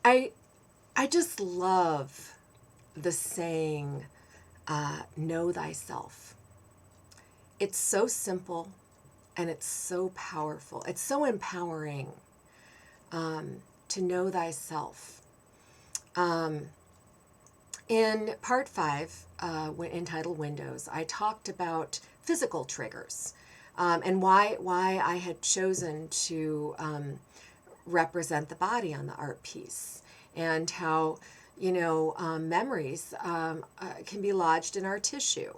I I just love the saying, know thyself. It's so simple and it's so powerful. It's so empowering, to know thyself. Um, in part 5, entitled Windows, I talked about physical triggers, and why I had chosen to represent the body on the art piece, and how, memories can be lodged in our tissue.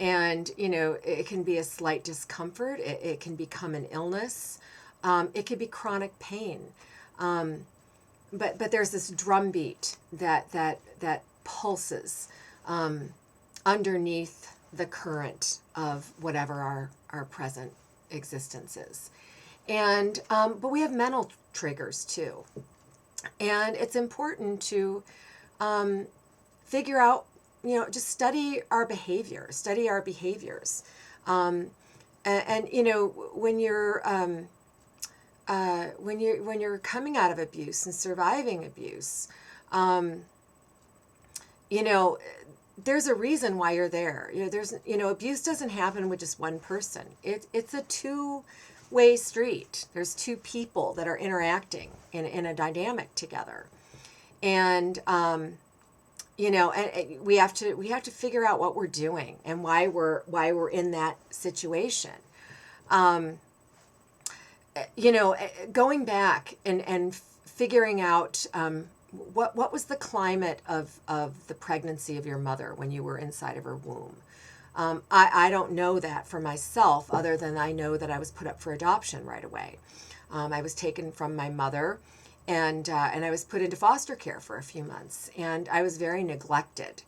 And, it can be a slight discomfort, it can become an illness, it can be chronic pain. Um, but there's this drumbeat that pulses underneath the current of whatever our present existence is. And but we have mental triggers too, and it's important to figure out, just study our behaviors. And when you're coming out of abuse and surviving abuse, um, you know, there's a reason why you're there. Abuse doesn't happen with just one person. It's a two-way street. There's two people that are interacting in a dynamic together. And, and we have to figure out what we're doing and why we're in that situation. Um, Going back and figuring out, what was the climate of the pregnancy of your mother when you were inside of her womb. I don't know that for myself, other than I know that I was put up for adoption right away. I was taken from my mother, and I was put into foster care for a few months, and I was very neglected.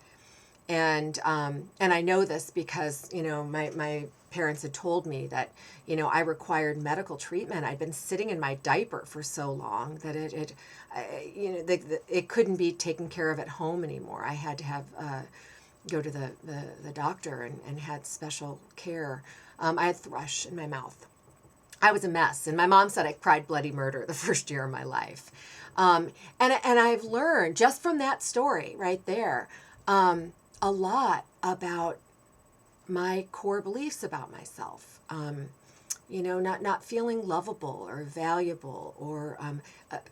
And I know this because my parents had told me that I required medical treatment. I'd been sitting in my diaper for so long that it couldn't be taken care of at home anymore. I had to have go to the doctor and had special care. I had thrush in my mouth. I was a mess, and my mom said I cried bloody murder the first year of my life. And I've learned just from that story right there, a lot about my core beliefs about myself. Not feeling lovable or valuable, or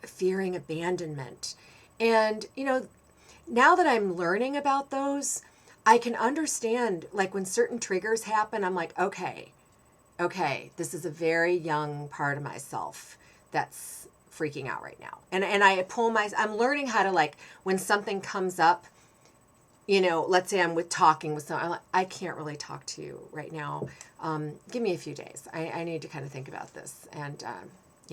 fearing abandonment. And, now that I'm learning about those, I can understand, like, when certain triggers happen, I'm like, okay, this is a very young part of myself that's freaking out right now. And I'm learning how to, like, when something comes up, let's say I'm talking with someone, I can't really talk to you right now. Give me a few days. I need to kind of think about this, and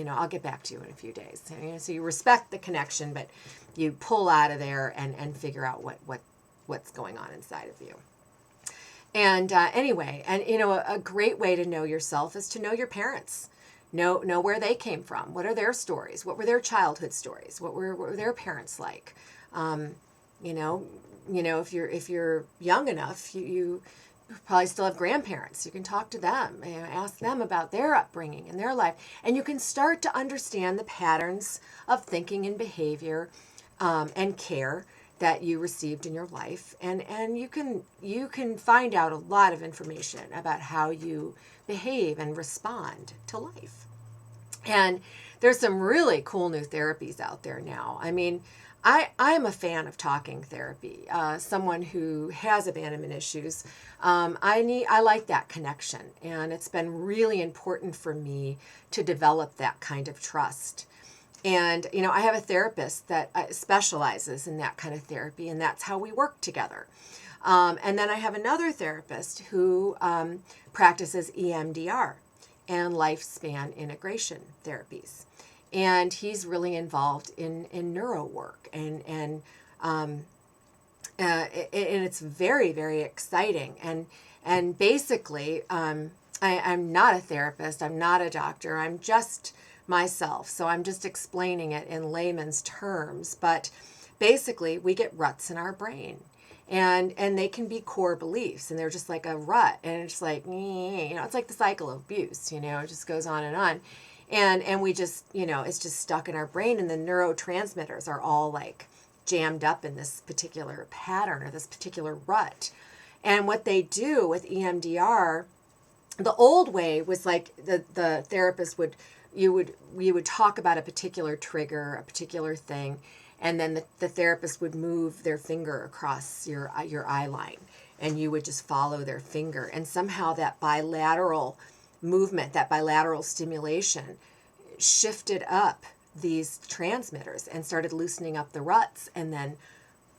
I'll get back to you in a few days. So you respect the connection, but you pull out of there and figure out what's going on inside of you. And anyway, and a great way to know yourself is to know your parents. Know where they came from. What are their stories? What were their childhood stories? What were their parents like? If you're young enough, you probably still have grandparents. You can talk to them and ask them about their upbringing and their life, and you can start to understand the patterns of thinking and behavior, and care that you received in your life, and you can find out a lot of information about how you behave and respond to life. And there's some really cool new therapies out there now. I mean, I am a fan of talking therapy. Someone who has abandonment issues, I like that connection, and it's been really important for me to develop that kind of trust. And I have a therapist that specializes in that kind of therapy, and that's how we work together. And then I have another therapist who practices EMDR and lifespan integration therapies. And he's really involved in neuro work, and it's very, very exciting. And basically, I'm not a therapist, I'm not a doctor, I'm just myself. So I'm just explaining it in layman's terms. But basically, we get ruts in our brain. And they can be core beliefs, and they're just like a rut, and it's like, it's like the cycle of abuse, it just goes on and on. And we just, it's just stuck in our brain, and the neurotransmitters are all like jammed up in this particular pattern or this particular rut. And what they do with EMDR, the old way was like the therapist you would talk about a particular trigger, a particular thing, and then the therapist would move their finger across your eye line, and you would just follow their finger. And somehow that bilateral movement, that bilateral stimulation shifted up these transmitters and started loosening up the ruts and then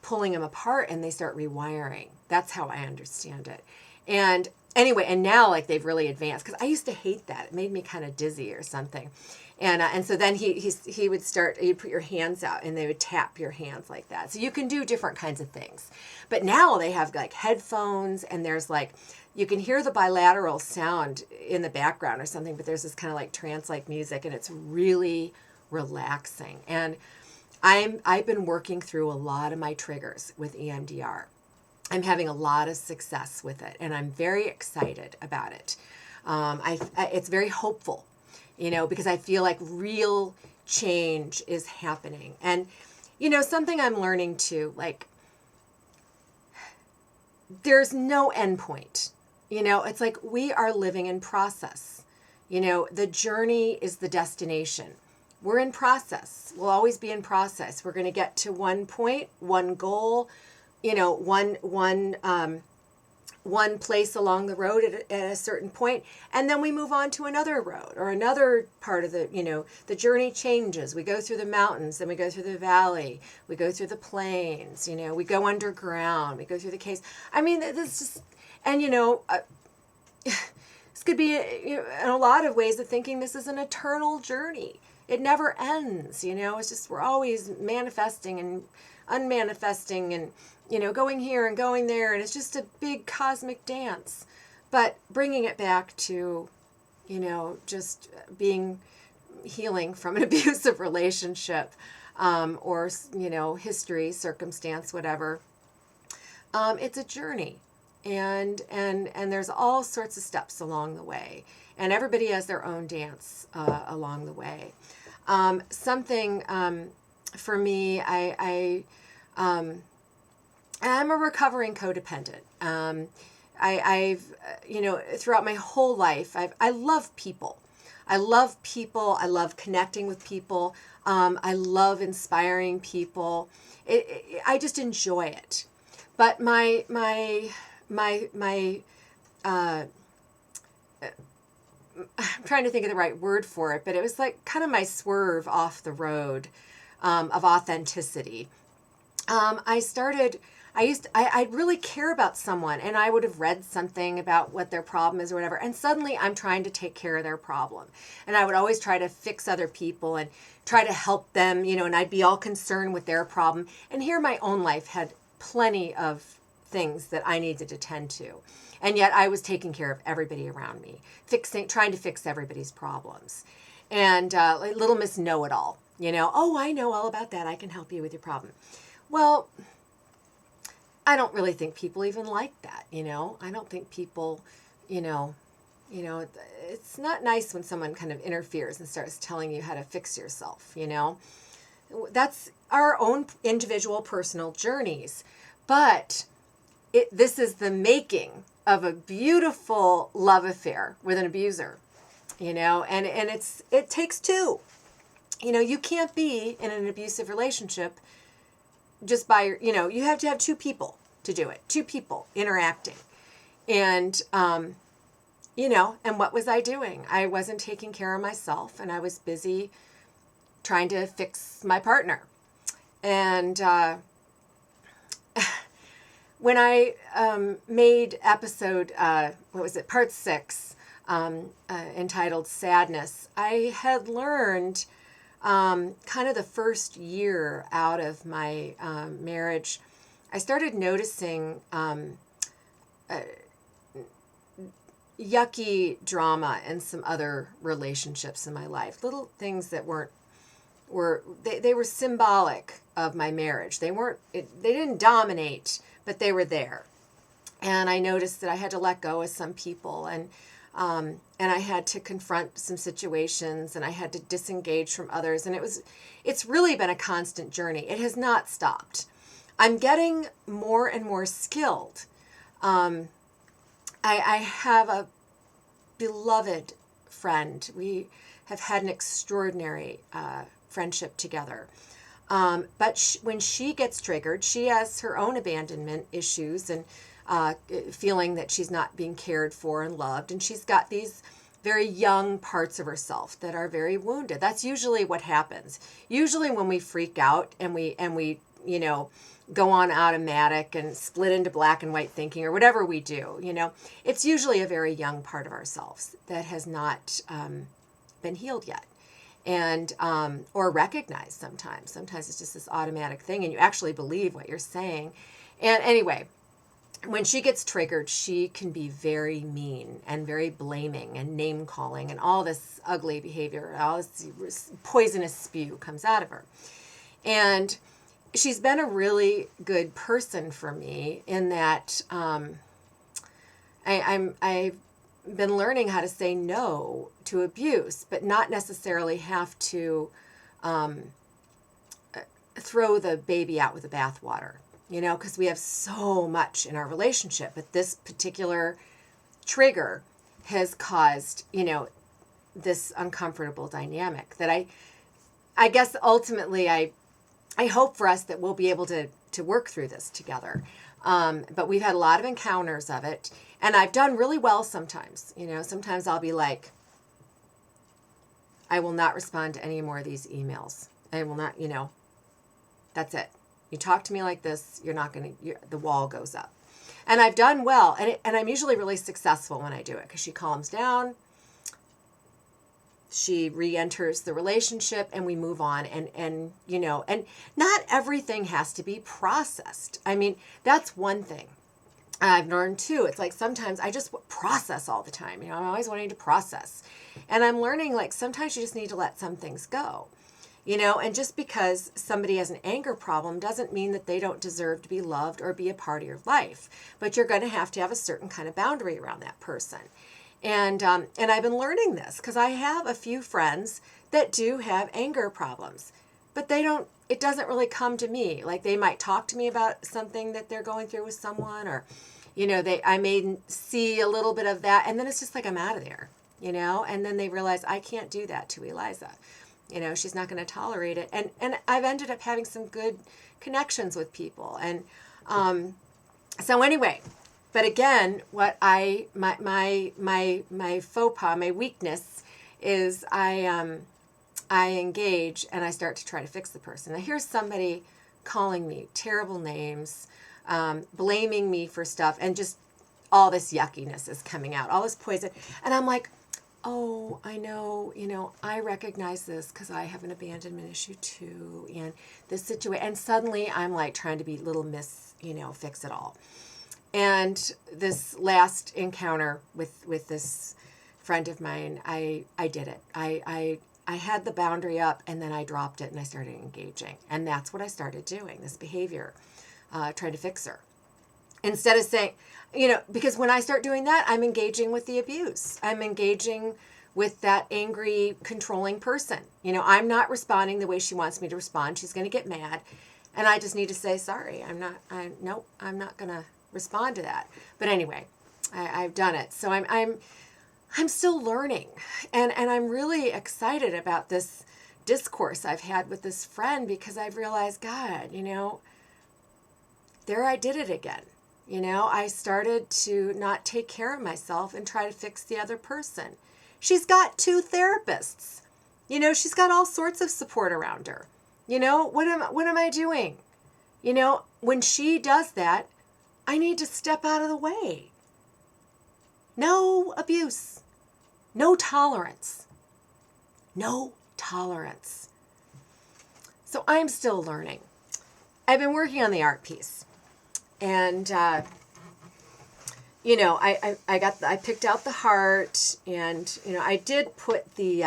pulling them apart, and they start rewiring. That's how I understand it. And anyway, and now like they've really advanced, because I used to hate that. It made me kind of dizzy or something. And so then he would start, you'd put your hands out and they would tap your hands like that. So you can do different kinds of things. But now they have like headphones, and there's like, you can hear the bilateral sound in the background or something, but there's this kind of like trance-like music, and it's really relaxing. And I've been working through a lot of my triggers with EMDR. I'm having a lot of success with it, and I'm very excited about it. It's very hopeful, because I feel like real change is happening. And, something I'm learning too, like, there's no end point. It's like we are living in process. The journey is the destination. We're in process. We'll always be in process. We're going to get to one point, one goal, one place along the road at a certain point, and then we move on to another road or another part of the journey changes. We go through the mountains, then we go through the valley, we go through the plains, we go underground, we go through the caves. I mean, this just, and this could be in a lot of ways of thinking this is an eternal journey. It never ends, it's just, we're always manifesting and unmanifesting and, going here and going there. And it's just a big cosmic dance, but bringing it back to, just healing from an abusive relationship, or, history, circumstance, whatever. It's a journey, and there's all sorts of steps along the way, and everybody has their own dance, along the way. Something, for me, I'm a recovering codependent. I've throughout my whole life, I love people. I love people. I love connecting with people. I love inspiring people. I just enjoy it. But I'm trying to think of the right word for it, but it was like kind of my swerve off the road, of authenticity. I'd really care about someone, and I would have read something about what their problem is or whatever, and suddenly I'm trying to take care of their problem. And I would always try to fix other people and try to help them, and I'd be all concerned with their problem. And here my own life had plenty of things that I needed to tend to. And yet I was taking care of everybody around me, trying to fix everybody's problems. And like little Miss Know-It-All, oh, I know all about that. I can help you with your problem. Well, I don't really think people even like that, I don't think people, it's not nice when someone kind of interferes and starts telling you how to fix yourself, That's our own individual personal journeys. But this is the making of a beautiful love affair with an abuser, and it takes two. You can't be in an abusive relationship just by, you have to have two people to do it, two people interacting. And, and what was I doing? I wasn't taking care of myself, and I was busy trying to fix my partner. And when I made episode, part 6, entitled Sadness, I had learned kind of the first year out of my marriage, I started noticing yucky drama in some other relationships in my life. Little things that they were symbolic of my marriage. They didn't dominate, but they were there. And I noticed that I had to let go of some people, and And I had to confront some situations, and I had to disengage from others. And it's really been a constant journey. It has not stopped. I'm getting more and more skilled. I have a beloved friend. We have had an extraordinary friendship together. But when she gets triggered, she has her own abandonment issues and feeling that she's not being cared for and loved. And she's got these very young parts of herself that are very wounded. That's usually what happens. Usually when we freak out and we go on automatic and split into black and white thinking or whatever we do, it's usually a very young part of ourselves that has not been healed yet. And or recognized sometimes. Sometimes it's just this automatic thing and you actually believe what you're saying. And anyway, when she gets triggered, she can be very mean and very blaming and name calling and all this ugly behavior, all this poisonous spew comes out of her. And she's been a really good person for me in that I've been learning how to say no to abuse, but not necessarily have to throw the baby out with the bathwater, because we have so much in our relationship. But this particular trigger has caused, this uncomfortable dynamic that I guess ultimately I hope for us that we'll be able to work through this together. But we've had a lot of encounters of it. And I've done really well sometimes. Sometimes I'll be like, I will not respond to any more of these emails. I will not, that's it. You talk to me like this, you're not going to, the wall goes up. And I've done well. And I'm usually really successful when I do it because she calms down. She re-enters the relationship and we move on and not everything has to be processed. I mean, that's one thing. I've learned too, it's like sometimes I just process all the time. I'm always wanting to process. And I'm learning like sometimes you just need to let some things go. And just because somebody has an anger problem doesn't mean that they don't deserve to be loved or be a part of your life. But you're going to have a certain kind of boundary around that person. And I've been learning this because I have a few friends that do have anger problems, but it doesn't really come to me. Like they might talk to me about something that they're going through with someone or, I may see a little bit of that and then it's just like, I'm out of there, and then they realize I can't do that to Eliza. She's not going to tolerate it. And I've ended up having some good connections with people. And so anyway, but again, what my faux pas, my weakness is I engage and I start to try to fix the person. Now here's somebody calling me terrible names, blaming me for stuff, and just all this yuckiness is coming out, all this poison. And I'm like, oh, I know, I recognize this because I have an abandonment issue too. And this situation, and suddenly I'm like trying to be little miss, fix it all. And this last encounter with this friend of mine, I did it. I had the boundary up and then I dropped it and I started engaging. And that's what I started doing, this behavior, trying to fix her. Instead of saying, because when I start doing that, I'm engaging with the abuse. I'm engaging with that angry, controlling person. I'm not responding the way she wants me to respond. She's going to get mad. And I just need to say, sorry, I'm not going to respond to that. But anyway, I've done it. So I'm still learning. And I'm really excited about this discourse I've had with this friend because I've realized, God, there I did it again. I started to not take care of myself and try to fix the other person. She's got 2 therapists. She's got all sorts of support around her. What am I doing? When she does that, I need to step out of the way. No abuse. No tolerance. No tolerance. So I'm still learning. I've been working on the art piece. And, I picked out the heart and, I did put the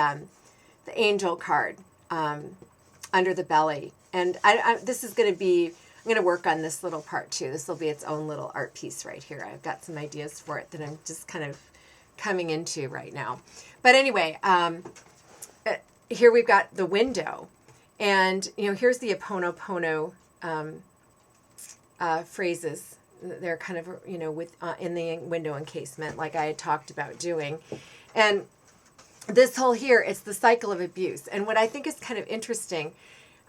angel card under the belly. And this is going to be, I'm going to work on this little part too. This will be its own little art piece right here. I've got some ideas for it that I'm just kind of coming into right now. But anyway, here we've got the window. And, here's the Ho'oponopono phrases. They're kind of, with in the window encasement, like I had talked about doing. And this whole here, it's the cycle of abuse. And what I think is kind of interesting,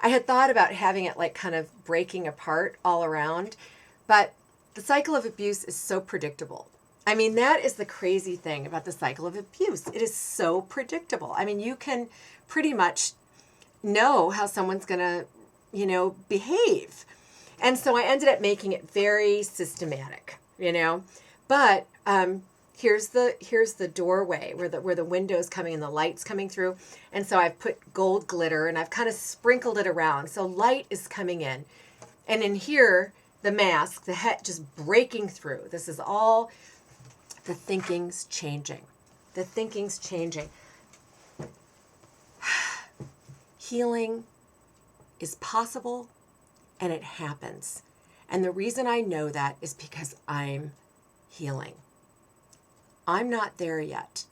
I had thought about having it like kind of breaking apart all around, but the cycle of abuse is so predictable. I mean, that is the crazy thing about the cycle of abuse. It is so predictable. I mean, you can pretty much know how someone's going to, behave. And so I ended up making it very systematic, but here's the doorway where the window's coming and the light's coming through. And so I've put gold glitter and I've kind of sprinkled it around. So light is coming in. And in here, the mask, the head just breaking through. This is all the thinking's changing. The thinking's changing. Healing is possible and it happens. And the reason I know that is because I'm healing. I'm not there yet,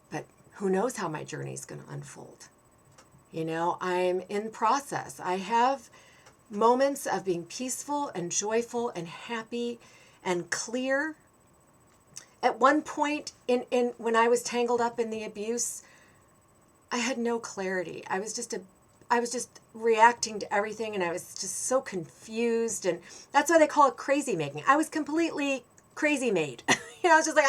but who knows how my journey is going to unfold. I'm in process. I have moments of being peaceful and joyful and happy and clear. At one point in when I was tangled up in the abuse, I had no clarity. I was just reacting to everything, and I was just so confused, and that's why they call it crazy making. I was completely crazy made. I was just like,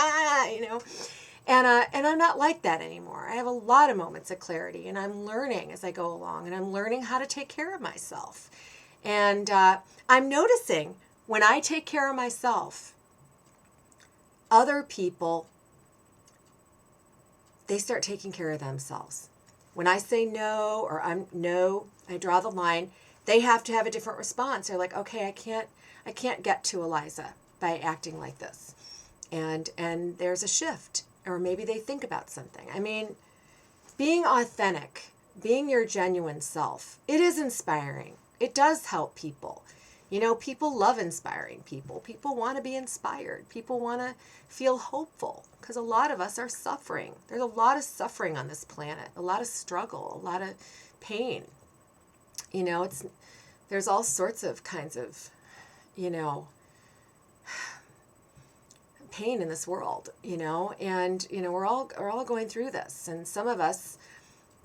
and I'm not like that anymore. I have a lot of moments of clarity, and I'm learning as I go along, and I'm learning how to take care of myself. And I'm noticing when I take care of myself, other people, they start taking care of themselves. When I say no, or I draw the line, they have to have a different response. They're like, okay, I can't get to Eliza by acting like this. And there's a shift, or maybe they think about something. I mean, being authentic, being your genuine self, it is inspiring. It does help people. People love inspiring people. People want to be inspired. People want to feel hopeful, because a lot of us are suffering. There's a lot of suffering on this planet, a lot of struggle, a lot of pain. There's all sorts of kinds of, pain in this world, and, we're all going through this. And some of us,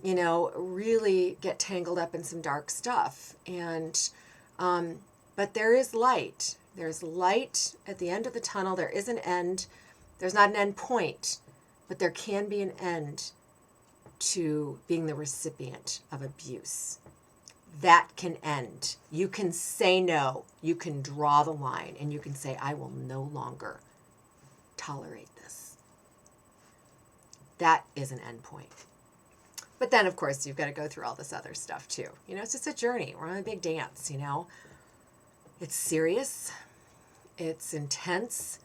really get tangled up in some dark stuff. And, but there is light. There's light at the end of the tunnel. There is an end. There's not an end point, but there can be an end to being the recipient of abuse. That can end. You can say no. You can draw the line, and you can say, I will no longer tolerate this. That is an end point. But then, of course, you've got to go through all this other stuff too. It's just a journey. We're on a big dance, It's serious. It's intense.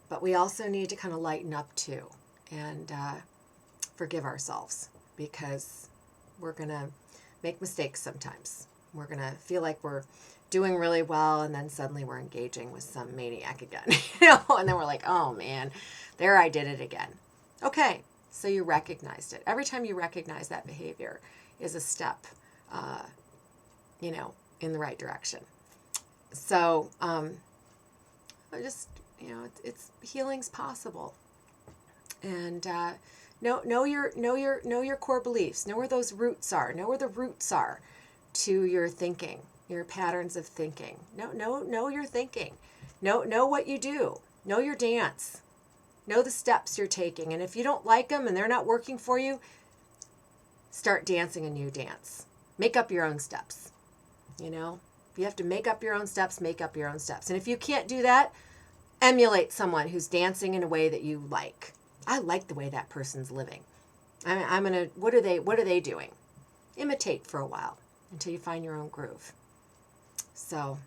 But we also need to kind of lighten up too and forgive ourselves, because we're going to make mistakes sometimes. We're going to feel like we're doing really well, and then suddenly we're engaging with some maniac again, and then we're like, oh man, there I did it again. Okay, so you recognized it. Every time you recognize that behavior is a step, in the right direction. So, it's healing's possible, and know your core beliefs. Know where those roots are. Know where the roots are to your thinking, your patterns of thinking. Know your thinking. Know what you do. Know your dance. Know the steps you're taking. And if you don't like them and they're not working for you, start dancing a new dance. Make up your own steps. If you have to make up your own steps, make up your own steps. And if you can't do that, emulate someone who's dancing in a way that you like. I like the way that person's living. What are they doing? Imitate for a while until you find your own groove. So